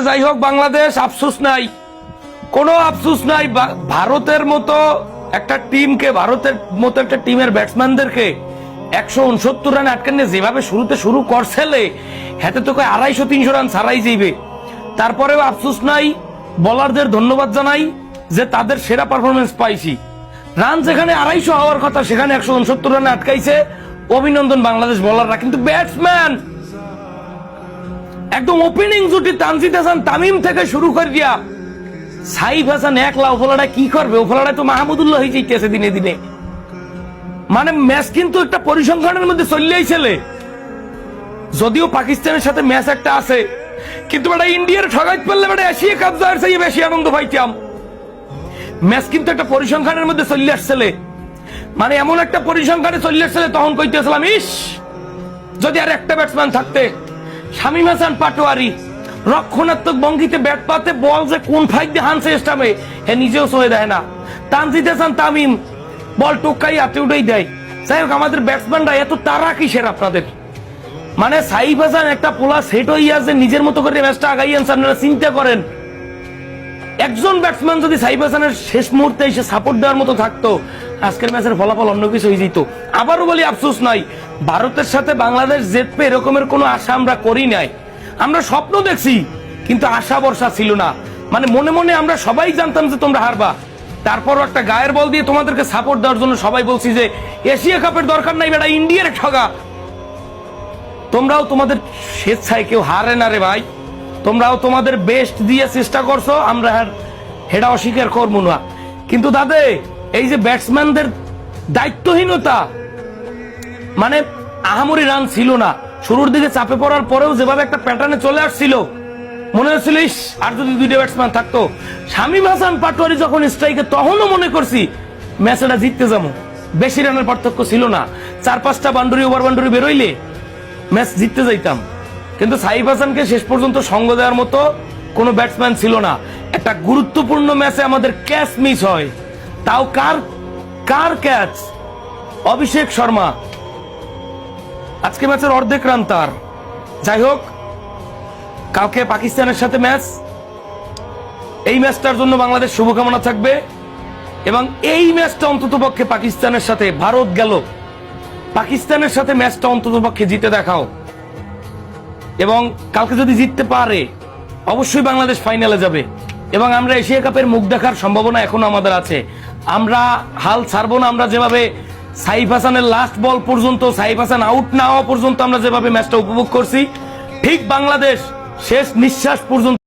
যাই হোক, বাংলাদেশ আফসোস নাই, কোনো আফসোস নাই। ভারতের মতো একটা টিমের ব্যাটসম্যানদেরকে 169 রান আটকানে যেভাবে শুরুতে শুরু করছেলে, হাতে তো 250-300 রান ছাড়াই যাইবে। তারপরেও আফসোস নাই, বোলারদের ধন্যবাদ জানাই যে তাদের সেরা পারফরমেন্স পাইছি। রান যেখানে 250 হওয়ার কথা সেখানে 169 রানে আটকাইছে, অভিনন্দন বাংলাদেশ বোলাররা। কিন্তু ব্যাটসম্যান একদম ওপেনিং জুটি তানজিদ হাসান তামিম থেকে শুরু করে দিয়া সাইফ হাসান একলা, ওফলাটা কি করবে? ওফলাটা তো মাহমুদুল্লাহ হয়ে যাইতেছে দিনে দিনে। মানে ম্যাচ কিন্তু একটা পরিসংখ্যানের মধ্যে চলে আইছিলে, যদিও পাকিস্তানের সাথে ম্যাচ একটা আছে, কিন্তু বেটা ইন্ডিয়ার ঠগাইতে পারলে বেটা এশিয়া কাপ জয়ের চাইয়ে বেশি আনন্দ পাইতাম। ম্যাচ কিন্তু একটা পরিসংখ্যানের মধ্যে চলে আসছিলে, মানে এমন একটা পরিসংখ্যানে চলে আসছিলে, তখন কইতেছিলাম ইস যদি আর একটা ব্যাটসম্যান থাকতে। শামীম হাসান পাটোয়ারি রক্ষণাত্মক ভঙ্গিতে ব্যাট পাতে বল যে কোন ফাইট দিয়ে হানছে স্টামে হে নিজেও সয়ে দেয় না। তানজিদ হাসান তামিম বল টোকাই হাতে উঠেই দেয়। যাই হোক, আমাদের ব্যাটসম্যানরা এত তারা কিসের আপনাদের? মানে সাইফ হাসান একটা পোলা সেট হইয়া যে নিজের মতো করে ম্যাচটা আগাই আনছে, আপনারা চিন্তা করেন। একজন ব্যাটসম্যান যদি সাইফ হাসানের শেষ মুহূর্তে এসে সাপোর্ট দেওয়ার মতো থাকতো, আজকের ম্যাচের ফলাফল অন্য কিছু হয়ে যেত। আবারও বলি আফসোস নাই, ভারতের সাথে বাংলাদেশ জিতবে এরকমের কোনো আশা আমরা করি নাই। আমরা স্বপ্ন দেখছি, কিন্তু আশা ভরসা ছিল না। মানে মনে মনে আমরা সবাই জানতাম যে তোমরা হারবা, তারপরও একটা গায়ের বল দিয়ে তোমাদেরকে সাপোর্ট দেওয়ার জন্য সবাই বলছি যে এশিয়া কাপের দরকার নাই বেটা, ইন্ডিয়ার ঠগা। তোমরাও তোমাদের স্বেচ্ছায় কেউ হারে না রে ভাই, তোমরাও তোমাদের বেস্ট দিয়ে চেষ্টা করছো, আমরা হেডা অস্বীকার করবো না। কিন্তু দাদা এই যে ব্যাটসম্যানদের দায়িত্বহীনতা, মানে আহামরি রান ছিল না, শুরুর দিকে চাপে পড়ার পরেও যেভাবে একটা প্যাটার্নে চলে আসছিল, মনে হচ্ছিল ইস আর যদি দুইটা ব্যাটসম্যান থাকতো। শামীম হাসান পাটোয়ারি যখন স্ট্রাইকে, তখনও মনে করছি ম্যাচটা জিততে যাবো, বেশি রানের পার্থক্য ছিল না, 4-5টা বাউন্ডারি ওভার বাউন্ডারি বেরোইলে ম্যাচ জিততে যাইতাম। কিন্তু সাইফ হাসানকে শেষ পর্যন্ত সঙ্গ দেওয়ার মতো কোনো ব্যাটসম্যান ছিল না। একটা গুরুত্বপূর্ণ ম্যাচে আমাদের ক্যাচ মিস হয়, তাও কার ক্যাচ? অভিষেক শর্মা। আজকে ম্যাচের অর্ধেক রান তার। যাই হোক, কালকে পাকিস্তানের সাথে ম্যাচ, এই ম্যাচটার জন্য বাংলাদেশ শুভকামনা থাকবে। এবং এই ম্যাচটা অন্ততপক্ষে পাকিস্তানের সাথে, ভারত গেল, পাকিস্তানের সাথে ম্যাচটা অন্ততপক্ষে জিতে দেখাও। এবং কালকে যদি জিততে পারে অবশ্যই বাংলাদেশ ফাইনালে যাবে, এবং আমরা এশিয়া কাপের মুখ দেখার সম্ভাবনা এখনো আমাদের আছে। আমরা হাল ছাড়বো না। আমরা যেভাবে সাইফ হাসানের লাস্ট বল পর্যন্ত, সাইফ হাসান আউট না হওয়া পর্যন্ত আমরা যেভাবে ম্যাচটা উপভোগ করছি, ঠিক বাংলাদেশ শেষ নিঃশ্বাস পর্যন্ত